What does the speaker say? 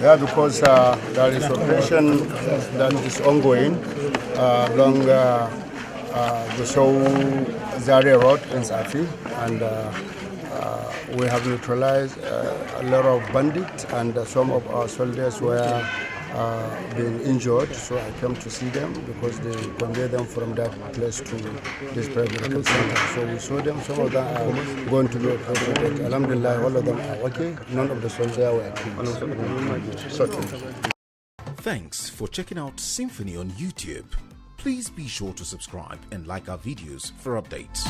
Yeah, because there is operation that is ongoing along the Show Zaria Road in Safi, and we have neutralized a lot of bandits, and some of our soldiers were being injured, so I came to see them because they convey them from that place to this private medical center. So we saw them, some of them are going to be operated, but alhamdulillah, all of them are okay. None of the soldiers were killed. Thanks for checking out Symphony on YouTube. Please be sure to subscribe and like our videos for updates.